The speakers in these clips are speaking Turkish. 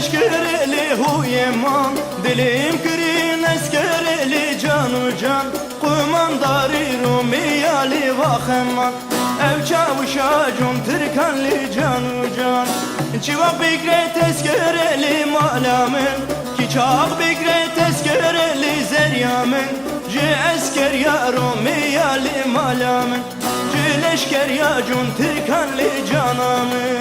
leşkereli huyeman, dilim kirin eskereli canu can, kumandarı Rumiyali vaheman, ev çavuşa cun Türkanlı canu can. Çivak bigre tezkereli malamın, ki çak bigre tezkereli zeryamın, ci esker ya Rumiyali malamın, ci leşker ya cun Türkanlı canamın.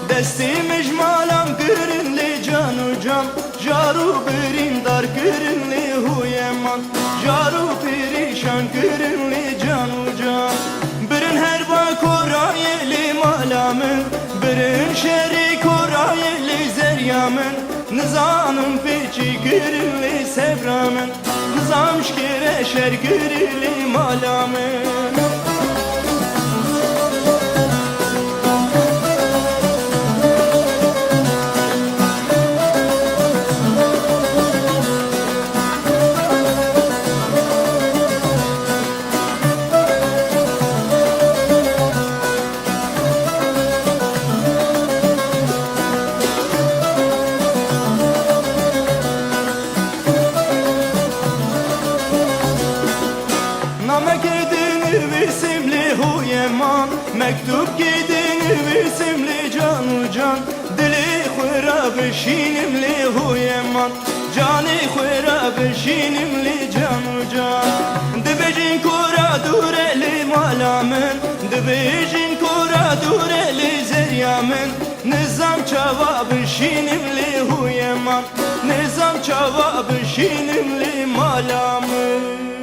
Destimiz malam gürünli canu can, jaru birindar gürünli huyeman, jaru perişan gürünli canu can. Birin her bak orayeli malamın, birin şerik orayeli zeryamın, nizanın peçi gürünli sevramın, nizam şkere şer gürünli malamın. Namek edin visimli huyeman, mektup gidin visimli canu can, dili khura bişinimli huyeman, cani khura bişinimli canu can. Dibejin kura dureli malamın, dibejin kura dureli zeryamın, nizam çava bişinimli huyeman, nizam çava bişinimli malamın.